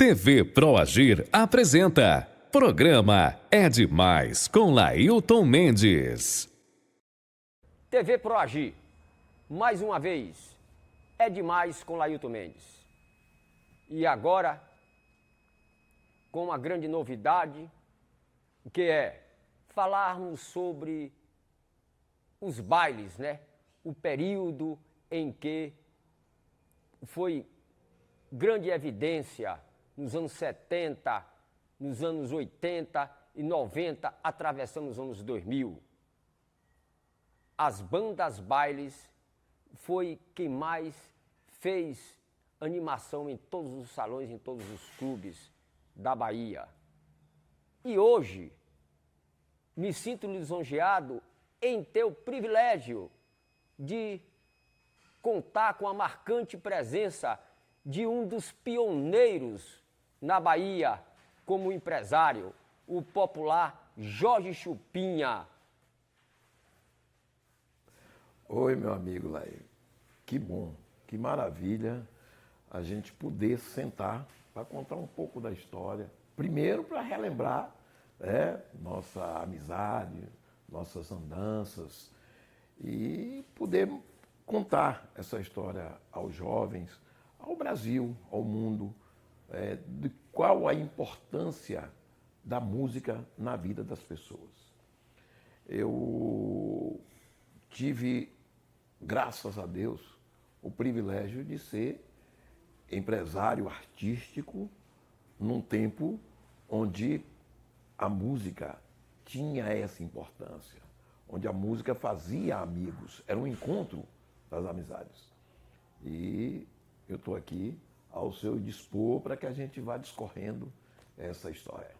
TV Proagir apresenta Programa É Demais com Lailton Mendes. TV Proagir, mais uma vez, É Demais com Lailton Mendes. E agora, com uma grande novidade, que é falarmos sobre os bailes, né? O período em que foi grande evidência nos anos 70, nos anos 80 e 90, atravessando os anos 2000. As bandas bailes foi quem mais fez animação em todos os salões, em todos os clubes da Bahia. E hoje, me sinto lisonjeado em ter o privilégio de contar com a marcante presença de um dos pioneiros na Bahia como empresário, o popular Jorge Chupinha. Oi, meu amigo Laí. Que bom, que maravilha a gente poder sentar para contar um pouco da história. Primeiro, para relembrar nossa amizade, nossas andanças e poder contar essa história aos jovens, ao Brasil, ao mundo, de qual a importância da música na vida das pessoas. Eu tive, graças a Deus, o privilégio de ser empresário artístico num tempo onde a música tinha essa importância, onde a música fazia amigos, era um encontro das amizades. E eu estou aqui ao seu dispor para que a gente vá discorrendo essa história.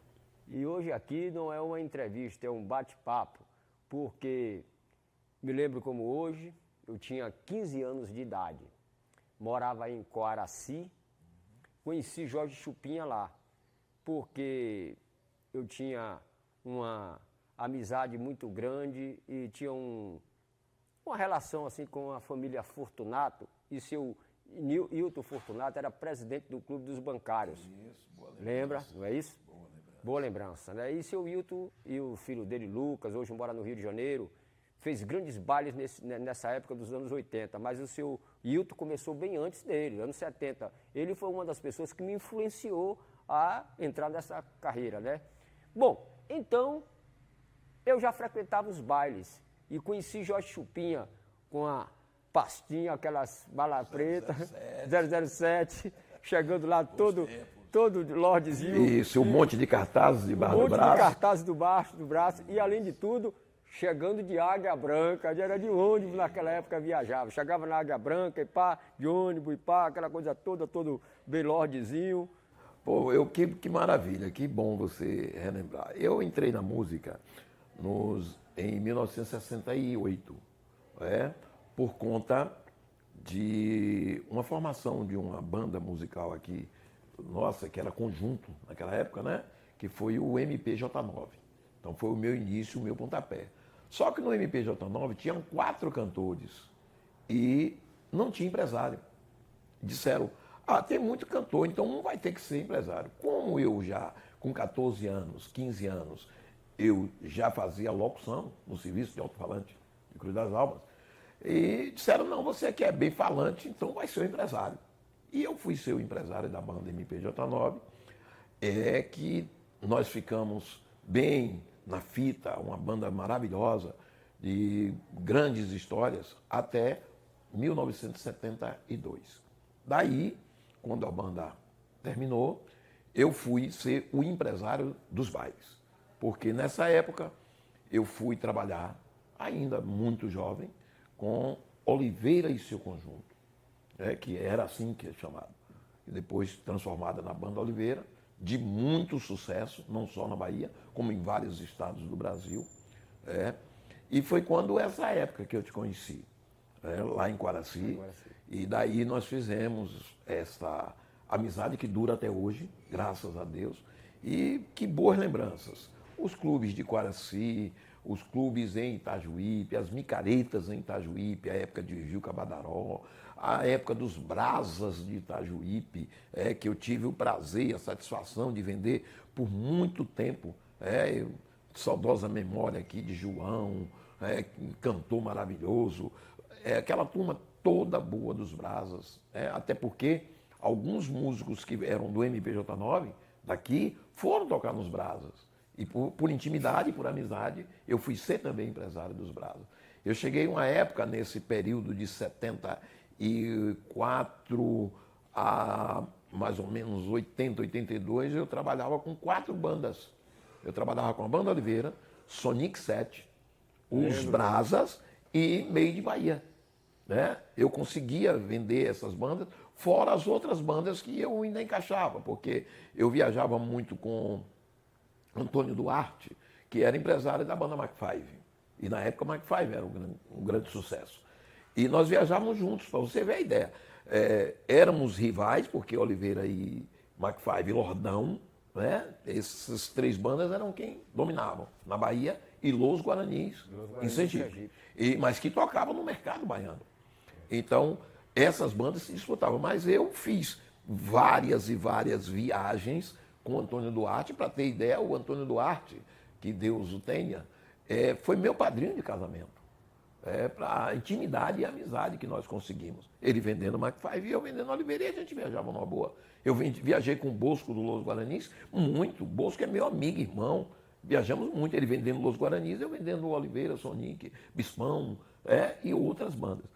E hoje aqui não é uma entrevista, é um bate-papo, porque me lembro como hoje, eu tinha 15 anos de idade, morava em Coaraci, conheci Jorge Chupinha lá, porque eu tinha uma amizade muito grande e tinha uma relação assim com a família Fortunato, e seu Hilton Fortunato era presidente do Clube dos Bancários. Isso, boa lembrança. Lembra, não é isso? Boa lembrança. Boa lembrança, né? E seu Hilton e o filho dele, Lucas, hoje mora no Rio de Janeiro, fez grandes bailes nessa época dos anos 80, mas o seu Hilton começou bem antes dele, anos 70. Ele foi uma das pessoas que me influenciou a entrar nessa carreira, né? Bom, então, eu já frequentava os bailes e conheci Jorge Chupinha com a pastinha, aquelas balas pretas, 007, chegando lá todo lordezinho. Isso, um monte de cartazes debaixo do braço. Um monte de cartazes debaixo do braço e, além de tudo, chegando de Águia Branca, era de ônibus naquela época viajava. Chegava na Águia Branca e pá, de ônibus e pá, aquela coisa toda, todo bem lordezinho. Pô, que maravilha, que bom você relembrar. Eu entrei na música em 1968, por conta de uma formação de uma banda musical aqui, nossa, que era conjunto naquela época, né? Que foi o MPJ9. Então foi o meu início, o meu pontapé. Só que no MPJ9 tinham 4 cantores e não tinha empresário. Disseram, tem muito cantor, então um vai ter que ser empresário. Como eu já, com 14 anos, 15 anos, eu já fazia locução no serviço de alto-falante de Cruz das Almas, e disseram, não, você que é bem falante, então vai ser o empresário. E eu fui ser o empresário da banda MPJ9, que nós ficamos bem na fita, uma banda maravilhosa, de grandes histórias, até 1972. Daí, quando a banda terminou, eu fui ser o empresário dos bailes. Porque nessa época eu fui trabalhar, ainda muito jovem, com Oliveira e seu conjunto, que era assim que é chamado. E depois transformada na Banda Oliveira, de muito sucesso, não só na Bahia, como em vários estados do Brasil. E foi quando essa época que eu te conheci, lá em Coaraci. E daí nós fizemos essa amizade que dura até hoje, graças a Deus. E que boas lembranças. Os clubes de Coaraci, os clubes em Itajuípe, as micaretas em Itajuípe, a época de Gil Cabadaró, a época dos Brasas de Itajuípe, que eu tive o prazer e a satisfação de vender por muito tempo. Saudosa memória aqui de João, cantor maravilhoso, aquela turma toda boa dos Brasas. Até porque alguns músicos que eram do MPJ9, daqui, foram tocar nos Brasas. E por intimidade e por amizade, eu fui ser também empresário dos Brasas. Eu cheguei uma época, nesse período de 74 a mais ou menos 80, 82, eu trabalhava com 4 bandas. Eu trabalhava com a Banda Oliveira, Sonic 7, os Brasas e Meio de Bahia. Eu conseguia vender essas bandas, fora as outras bandas que eu ainda encaixava, porque eu viajava muito com Antônio Duarte, que era empresário da banda Mac-5. E na época o Mac-5 era um grande sucesso. E nós viajávamos juntos, para você ver a ideia. Éramos rivais, porque Oliveira e Mac-5 e Lordão, essas 3 bandas eram quem dominavam na Bahia, e Los Guaranis em Sergipe. Mas que tocavam no mercado baiano. Então, essas bandas se disputavam. Mas eu fiz várias e várias viagens com o Antônio Duarte. Para ter ideia, o Antônio Duarte, que Deus o tenha, foi meu padrinho de casamento. Para a intimidade e a amizade que nós conseguimos. Ele vendendo Mac-5 e eu vendendo Oliveira, e a gente viajava numa boa. Eu viajei com o Bosco do Los Guaranis, muito. O Bosco é meu amigo, irmão. Viajamos muito, ele vendendo Los Guaranis, eu vendendo Oliveira, Sonic, Bispão, e outras bandas.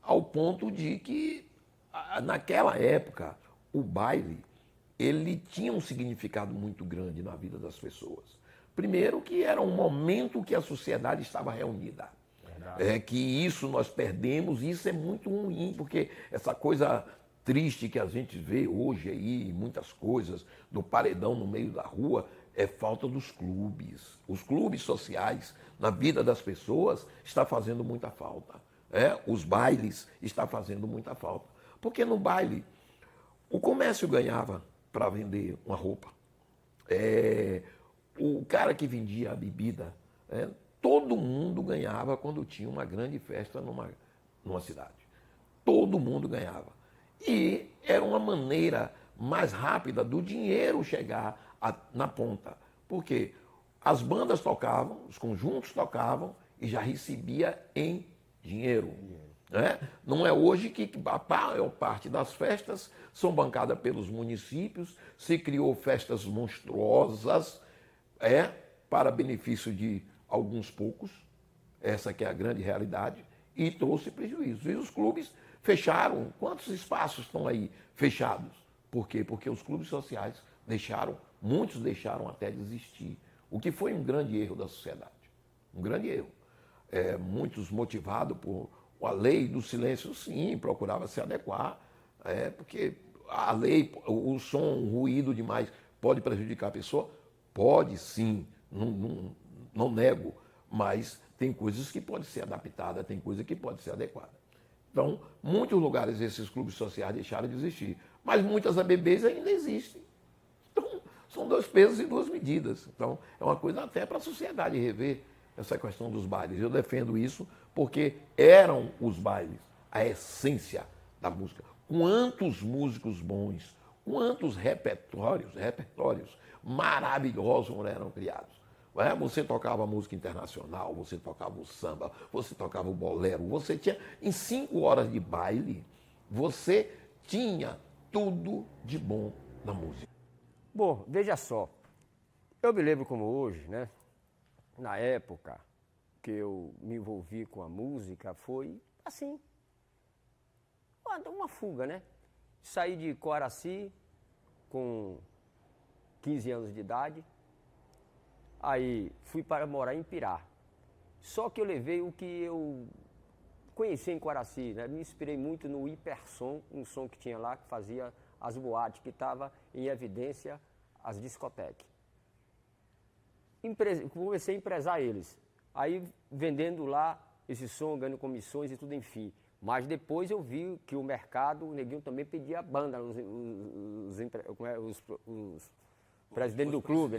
Ao ponto de que, naquela época, o baile, ele tinha um significado muito grande na vida das pessoas. Primeiro, que era um momento que a sociedade estava reunida. Que isso nós perdemos, e isso é muito ruim, porque essa coisa triste que a gente vê hoje aí, muitas coisas, do paredão no meio da rua, é falta dos clubes. Os clubes sociais na vida das pessoas está fazendo muita falta. Os bailes estão fazendo muita falta. Porque no baile, o comércio ganhava para vender uma roupa. O cara que vendia a bebida, todo mundo ganhava quando tinha uma grande festa numa cidade. Todo mundo ganhava. E era uma maneira mais rápida do dinheiro chegar na ponta. Porque as bandas tocavam, os conjuntos tocavam e já recebia em dinheiro. Não é hoje que a maior parte das festas são bancadas pelos municípios, se criou festas monstruosas, para benefício de alguns poucos, essa que é a grande realidade, e trouxe prejuízo. E os clubes fecharam. Quantos espaços estão aí fechados? Por quê? Porque os clubes sociais muitos deixaram até de existir, o que foi um grande erro da sociedade. Um grande erro. Muitos motivados por a lei do silêncio, sim, procurava se adequar, porque a lei, o som, o ruído demais pode prejudicar a pessoa? Pode, sim, não nego, mas tem coisas que podem ser adaptadas, tem coisas que podem ser adequadas. Então, muitos lugares esses clubes sociais deixaram de existir, mas muitas ABBs ainda existem. Então, são 2 pesos e 2 medidas. Então, é uma coisa até para a sociedade rever essa questão dos bailes. Eu defendo isso porque eram os bailes a essência da música. Quantos músicos bons, quantos repertórios maravilhosos eram criados. Você tocava música internacional, você tocava o samba, você tocava o bolero, você tinha, em 5 horas de baile, você tinha tudo de bom na música. Bom, veja só, eu me lembro como hoje, na época que eu me envolvi com a música, foi assim, uma fuga, Saí de Coraci com 15 anos de idade, aí fui para morar em Pirá. Só que eu levei o que eu conheci em Coraci, me inspirei muito no hipersom, um som que tinha lá, que fazia as boates, que estava em evidência as discotecas. Comecei a empresar eles, aí vendendo lá esse som, ganhando comissões e tudo, enfim. Mas depois eu vi que o mercado, o neguinho também pedia banda, os presidentes do clube,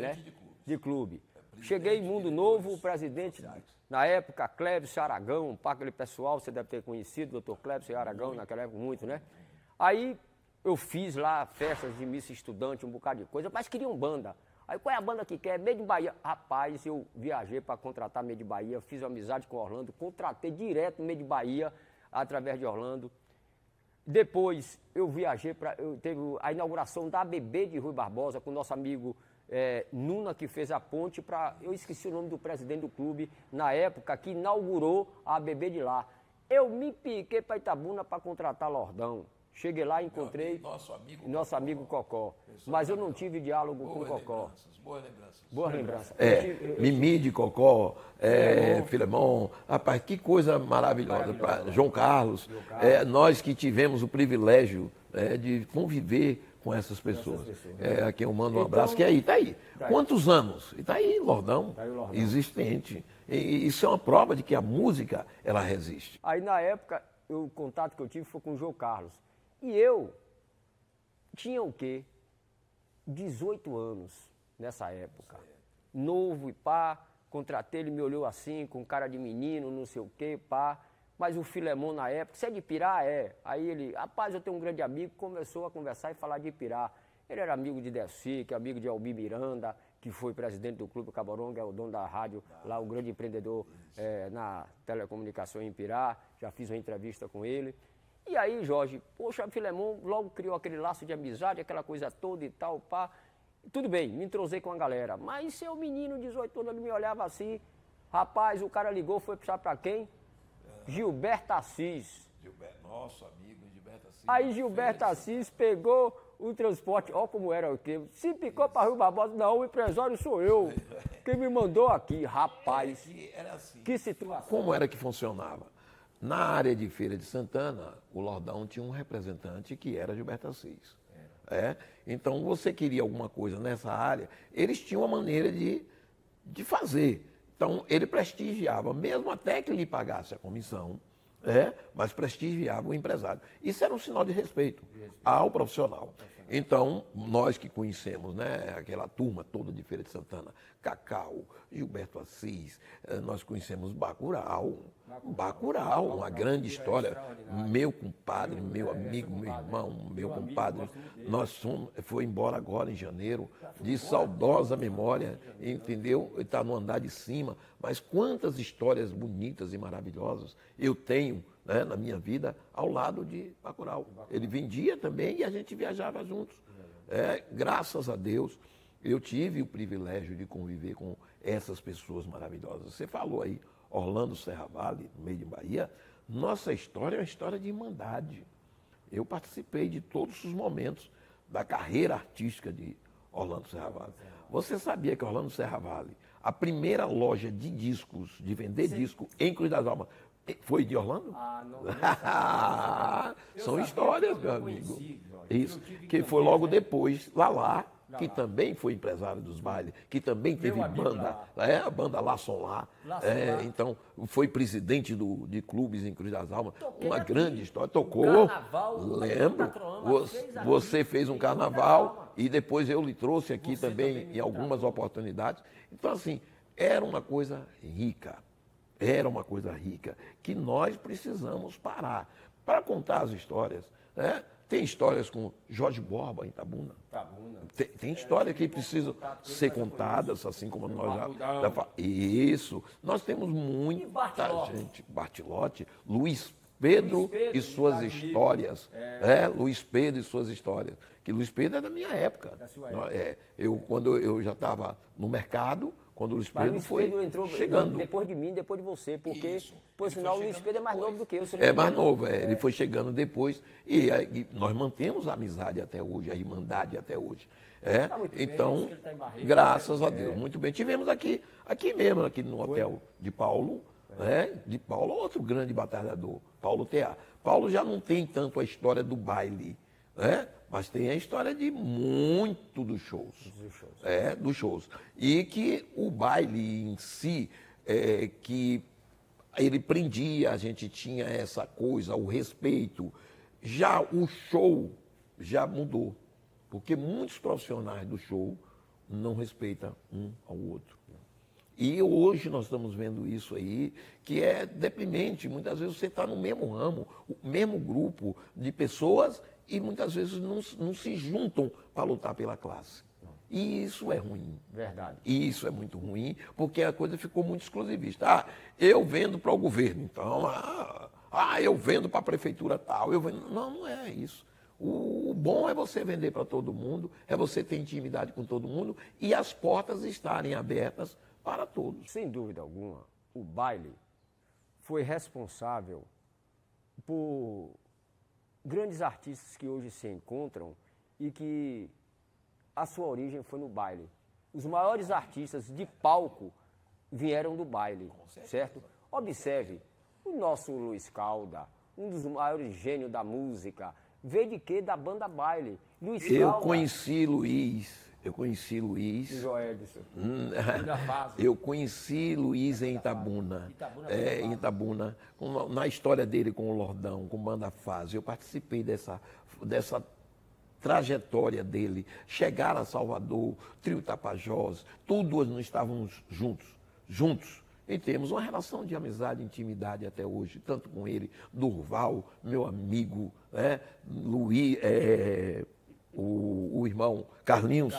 de clube. Cheguei em Mundo Novo, o presidente, na época, Clébio Aragão, para aquele pessoal, você deve ter conhecido, doutor Clébio Aragão, naquela época, muito, né? Aí eu fiz lá festas de missa estudante, um bocado de coisa, mas queriam banda. Aí qual é a banda que quer? Made in Bahia. Rapaz, eu viajei para contratar Made in Bahia, fiz uma amizade com Orlando, contratei direto Made in Bahia, através de Orlando. Depois eu viajei para. Teve a inauguração da ABB de Rui Barbosa, com o nosso amigo Nuna, que fez a ponte para. Eu esqueci o nome do presidente do clube, na época, que inaugurou a ABB de lá. Eu me piquei para Itabuna para contratar Lordão. Cheguei lá e encontrei nosso amigo Cocó. Mas eu não tive diálogo com o Cocó. Boas lembranças. Boas lembranças. Mimi de Cocó, Filemon, rapaz, que coisa maravilhosa. João Carlos, nós que tivemos o privilégio de conviver com essas pessoas. A quem eu mando um abraço, que está aí. Quantos anos? E está aí, Lordão, existente. E isso é uma prova de que a música, ela resiste. Aí, na época, o contato que eu tive foi com o João Carlos. E eu tinha o quê? 18 anos nessa época. Novo e pá, contratei, ele me olhou assim, com cara de menino, não sei o quê, pá. Mas o Filemon na época, você é de Ipirá? É. Aí ele, rapaz, eu tenho um grande amigo, começou a conversar e falar de Ipirá. Ele era amigo de Delci, que é amigo de Albi Miranda, que foi presidente do Clube Caboronga, é o dono da rádio, lá o grande empreendedor na telecomunicação em Ipirá. Já fiz uma entrevista com ele. E aí, Jorge, poxa, Filemon logo criou aquele laço de amizade, aquela coisa toda e tal, pá. Tudo bem, me entrosei com a galera. Mas seu menino de 18 anos, ele me olhava assim. Rapaz, o cara ligou, foi puxar pra quem? Gilberto Assis. Nosso amigo Gilberto Assis. Aí Gilberto Assis pegou o transporte, ó como era o quê? Se picou pra Rui Barbosa, não, o empresário sou eu. Quem me mandou aqui, rapaz. Era assim. Que situação. Como era que funcionava? Na área de Feira de Santana, o Lordão tinha um representante que era Gilberto Assis. Então, você queria alguma coisa nessa área, eles tinham uma maneira de fazer. Então, ele prestigiava, mesmo até que lhe pagasse a comissão, mas prestigiava o empresário. Isso era um sinal de respeito ao profissional. Então, nós que conhecemos, aquela turma toda de Feira de Santana, Cacau, Gilberto Assis, nós conhecemos Bacurau, uma grande história. Meu compadre, meu amigo, meu irmão, meu compadre, foi embora agora em janeiro, de saudosa memória, entendeu? Está no andar de cima, mas quantas histórias bonitas e maravilhosas eu tenho na minha vida ao lado de Bacurau. Ele vendia também e a gente viajava juntos. Graças a Deus, eu tive o privilégio de conviver com essas pessoas maravilhosas. Você falou aí, Orlando Serravalli, no meio de Bahia. Nossa história é uma história de irmandade. Eu participei de todos os momentos da carreira artística de Orlando Serravalli. Você sabia que Orlando Serravalli, a primeira loja de discos, de vender disco em Cruz das Almas, foi de Orlando? São histórias, meu amigo. Isso, que foi logo depois, Lalá, que também foi empresário dos bailes, que também teve banda, a banda Lá Som Lá. Então, foi presidente de clubes em Cruz das Almas. Uma grande história. Tocou, lembro. Você fez um carnaval e depois eu lhe trouxe aqui também em algumas oportunidades. Então, assim, era uma coisa rica. Era uma coisa rica que nós precisamos parar para contar as histórias. Tem histórias com Jorge Borba em Itabuna. Tem histórias que precisam ser contadas, assim como nós já isso. Nós temos muita gente. Bartilotti, Luiz Pedro e suas histórias. Luiz Pedro e suas histórias. Que Luiz Pedro é da minha época. Quando eu já estava no mercado, quando o Luiz Pedro entrou chegando. Depois de mim, depois de você, porque, por sinal, o Luiz Pedro é mais novo do que eu. É mais novo, ele foi chegando depois. E nós mantemos a amizade até hoje, a irmandade até hoje. Então, graças a Deus, muito bem. Tivemos aqui mesmo, aqui no hotel de Paulo, de Paulo, outro grande batalhador, Paulo T.A. Paulo já não tem tanto a história do baile, mas tem a história de muito dos shows. Dos shows. E que o baile em si, que ele prendia, a gente tinha essa coisa, o respeito. Já o show já mudou, porque muitos profissionais do show não respeitam um ao outro. E hoje nós estamos vendo isso aí, que é deprimente. Muitas vezes você está no mesmo ramo, o mesmo grupo de pessoas e muitas vezes não se juntam para lutar pela classe. E isso é ruim. Verdade. E isso é muito ruim, porque a coisa ficou muito exclusivista. Ah, eu vendo para o governo, então, eu vendo para a prefeitura tal. Não, não é isso. O bom é você vender para todo mundo, é você ter intimidade com todo mundo e as portas estarem abertas para todos. Sem dúvida alguma, o baile foi responsável por grandes artistas que hoje se encontram e que a sua origem foi no baile. Os maiores artistas de palco vieram do baile, certo? Observe, o nosso Luiz Calda, um dos maiores gênios da música, veio de quê? Da banda baile. Luiz Calda. Eu conheci Luiz. Joedson. Eu conheci Luiz em Itabuna. Em Itabuna, na história dele com o Lordão, com Banda Fase. Eu participei dessa trajetória dele. Chegar a Salvador, Trio Tapajós, todos nós estávamos juntos. E temos uma relação de amizade e intimidade até hoje, tanto com ele, Durval, meu amigo, né? Luiz, o irmão Carlinhos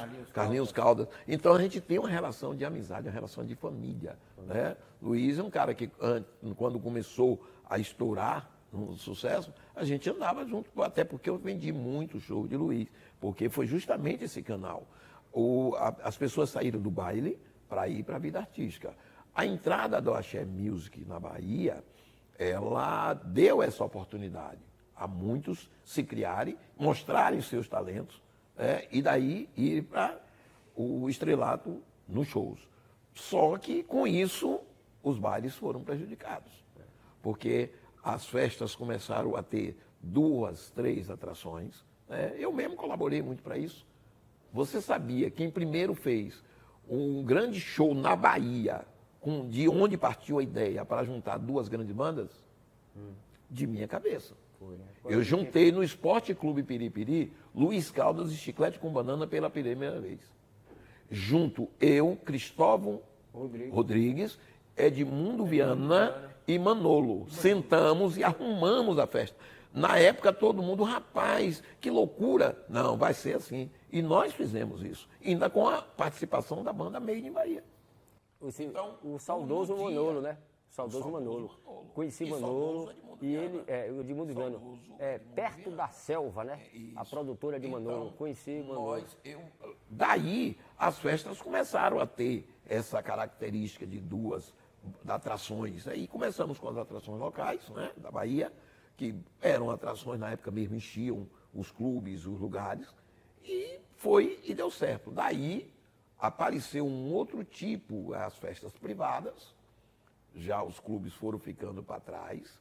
Caldas. Então a gente tem uma relação de amizade, uma relação de família. Né? Luiz é um cara que, quando começou a estourar no sucesso, a gente andava junto, até porque eu vendi muito show de Luiz, porque foi justamente esse canal. As pessoas saíram do baile para ir para a vida artística. A entrada do Axé Music na Bahia, ela deu essa oportunidade a muitos se criarem, mostrarem seus talentos, e daí ir para o estrelato nos shows. Só que com isso os bailes foram prejudicados, porque as festas começaram a ter 2, 3 atrações. Eu mesmo colaborei muito para isso. Você sabia quem primeiro fez um grande show na Bahia, de onde partiu a ideia para juntar 2 grandes bandas? De minha cabeça. Eu juntei no Esporte Clube Piripiri Luiz Caldas e Chiclete com Banana pela primeira vez. Junto eu, Cristóvão Rodrigues, Edmundo Viana e Manolo. Sentamos e arrumamos a festa. Na época todo mundo, rapaz, que loucura. Não, vai ser assim. E nós fizemos isso, ainda com a participação da banda Made in Bahia. Então, o saudoso Manolo, né? Saudoso Manolo. Conheci Manolo e ele, o Edmundo Viana, perto da selva, né? A produtora de Manolo. Conheci Manolo. Daí as festas começaram a ter essa característica de 2 atrações. Aí começamos com as atrações locais, né? Da Bahia, que eram atrações, na época mesmo enchiam os clubes, os lugares, e deu certo. Daí apareceu um outro tipo, as festas privadas, já os clubes foram ficando para trás,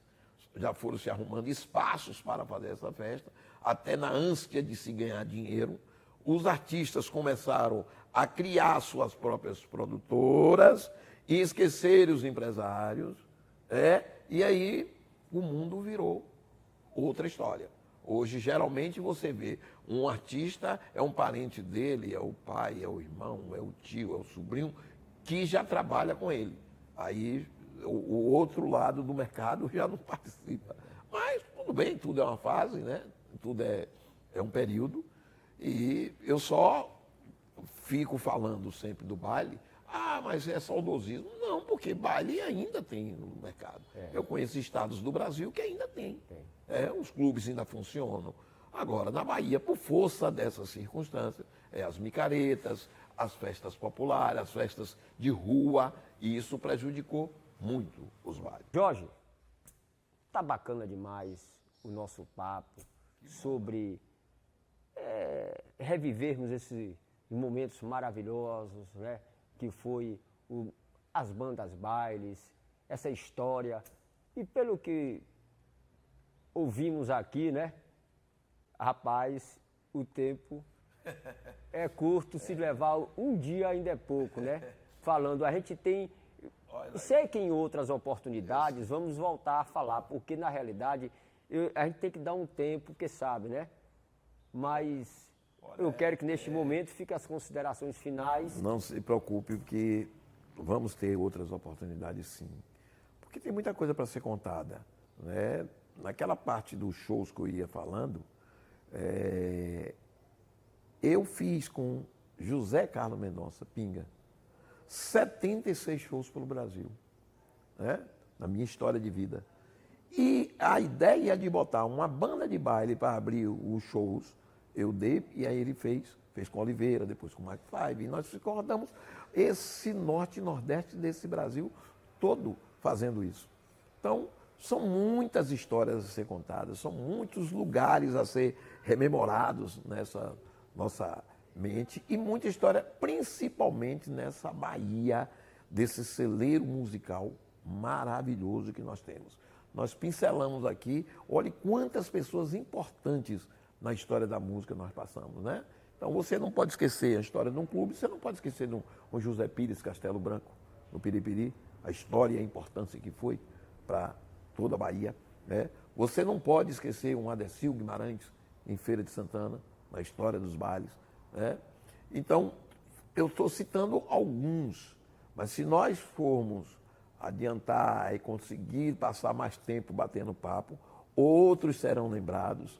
já foram se arrumando espaços para fazer essa festa, até na ânsia de se ganhar dinheiro, os artistas começaram a criar suas próprias produtoras e esquecer os empresários, e aí o mundo virou outra história. Hoje, geralmente, você vê um artista, é um parente dele, é o pai, é o irmão, é o tio, é o sobrinho, que já trabalha com ele. Aí, o outro lado do mercado já não participa. Mas, tudo bem, tudo é uma fase, né? Tudo é um período. E eu só fico falando sempre do baile. Ah, mas é saudosismo. Não, porque baile ainda tem no mercado. Eu conheço estados do Brasil que ainda tem. Os clubes ainda funcionam. Agora, na Bahia, por força dessas circunstâncias, as micaretas, as festas populares, as festas de rua, e isso prejudicou muito os bailes. Jorge, tá bacana demais o nosso papo sobre revivermos esses momentos maravilhosos, né? Que foi as bandas bailes, essa história. E pelo que ouvimos aqui, né? Rapaz, o tempo é curto, se levar um dia ainda é pouco, né? Falando, a gente tem... Sei que em outras oportunidades vamos voltar a falar, porque na realidade a gente tem que dar um tempo, porque sabe, né? Mas eu quero que neste momento fiquem as considerações finais. Não se preocupe, porque vamos ter outras oportunidades, sim. Porque tem muita coisa para ser contada, né? Naquela parte dos shows que eu ia falando, eu fiz com José Carlos Mendonça, Pinga, 76 shows pelo Brasil, né? Na minha história de vida. E a ideia de botar uma banda de baile para abrir os shows, eu dei, e aí ele fez com Oliveira, depois com o Mike Five, e nós rodamos esse norte e nordeste desse Brasil todo fazendo isso. Então, são muitas histórias a ser contadas, são muitos lugares a ser rememorados nessa nossa mente, e muita história, principalmente nessa Bahia, desse celeiro musical maravilhoso que nós temos. Nós pincelamos aqui, olhe quantas pessoas importantes na história da música nós passamos, né? Então você não pode esquecer a história de um clube, você não pode esquecer de um José Pires Castelo Branco, no Piripiri, a história e a importância que foi para toda a Bahia, né? Você não pode esquecer um Adecil Guimarães, em Feira de Santana, na história dos bailes, né? Então, eu estou citando alguns, mas se nós formos adiantar e conseguir passar mais tempo batendo papo, outros serão lembrados,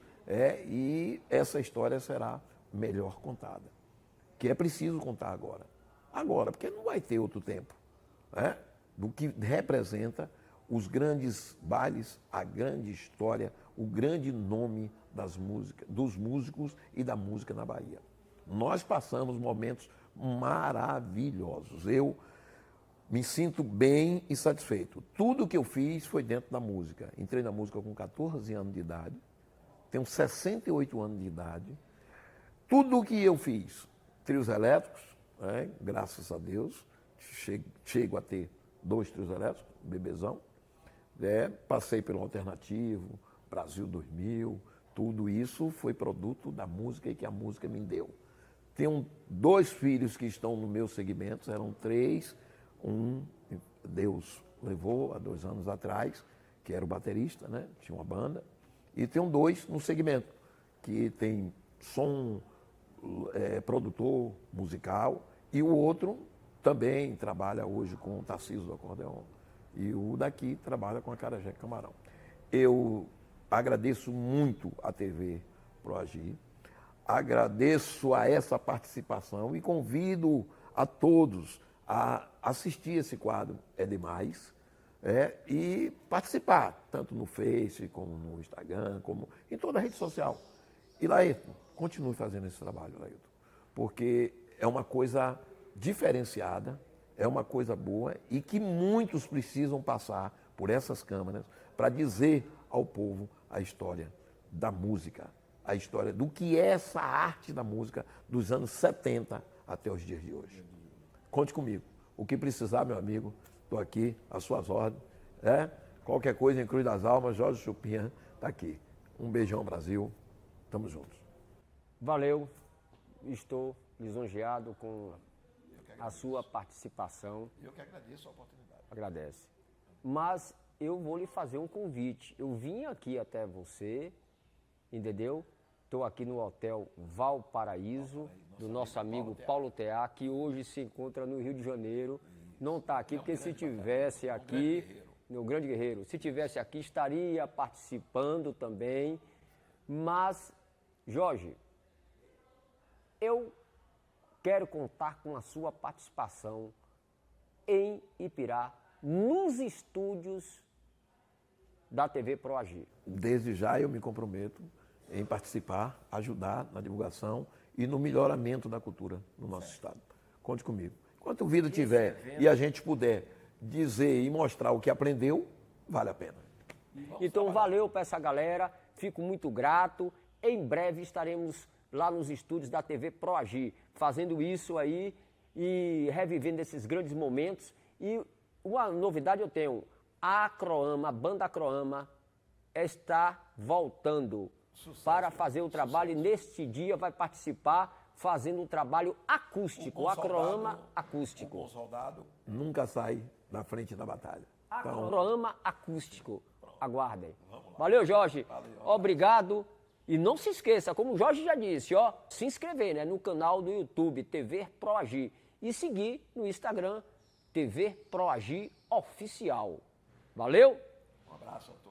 e essa história será melhor contada. Que é preciso contar agora. Agora, porque não vai ter outro tempo, né? Do que representa os grandes bailes, a grande história, o grande nome das músicas, dos músicos e da música na Bahia. Nós passamos momentos maravilhosos. Eu me sinto bem e satisfeito. Tudo que eu fiz foi dentro da música. Entrei na música com 14 anos de idade, tenho 68 anos de idade. Tudo o que eu fiz, trios elétricos, né, graças a Deus, chego a ter 2 trios elétricos, bebezão, passei pelo Alternativo, Brasil 2000, tudo isso foi produto da música e que a música me deu. Tenho 2 filhos que estão no meu segmento, eram 3, Deus levou há 2 anos atrás, que era o baterista, né, tinha uma banda, e tenho 2 no segmento, que tem som, produtor musical, e o outro também trabalha hoje com o Tarcísio do acordeon, e o daqui trabalha com a Acarajé Camarão. Eu agradeço muito a TV Proagir, agradeço a essa participação e convido a todos a assistir esse quadro É Demais, e participar, tanto no Face, como no Instagram, como em toda a rede social. E Laírton, continue fazendo esse trabalho, Laírton, porque é uma coisa diferenciada, é uma coisa boa e que muitos precisam passar por essas câmeras para dizer ao povo a história da música, a história do que é essa arte da música dos anos 70 até os dias de hoje. Conte comigo. O que precisar, meu amigo, estou aqui, às suas ordens. Qualquer coisa em Cruz das Almas, Jorge Chupinha está aqui. Um beijão, Brasil. Tamo juntos. Valeu. Estou lisonjeado com a sua participação. Eu que agradeço a oportunidade. Agradece. Mas eu vou lhe fazer um convite. Eu vim aqui até você, entendeu? Estou aqui no Hotel Valparaíso, do nosso amigo Paulo Teá, que hoje se encontra no Rio de Janeiro. Não está aqui, porque se tivesse aqui, no Grande Guerreiro, se tivesse aqui, estaria participando também. Mas, Jorge, eu quero contar com a sua participação em Ipirá, nos estúdios da TV Proagir. Desde já eu me comprometo em participar, ajudar na divulgação e no melhoramento da cultura no nosso estado. Conte comigo. Enquanto a vida tiver e a gente puder dizer e mostrar o que aprendeu, vale a pena. Então valeu para essa galera, fico muito grato. Em breve estaremos lá nos estúdios da TV Proagir, fazendo isso aí e revivendo esses grandes momentos. E uma novidade eu tenho, a Acroama, a banda Acroama está voltando para fazer o trabalho e neste dia vai participar fazendo um trabalho acústico, Acroama acústico. O bom soldado nunca sai da frente da batalha. Acroama acústico, aguardem. Valeu, Jorge. Valeu. Obrigado. E não se esqueça, como o Jorge já disse, se inscrever, né, no canal do YouTube TV Proagir e seguir no Instagram TV Proagir Oficial. Valeu? Um abraço a todos.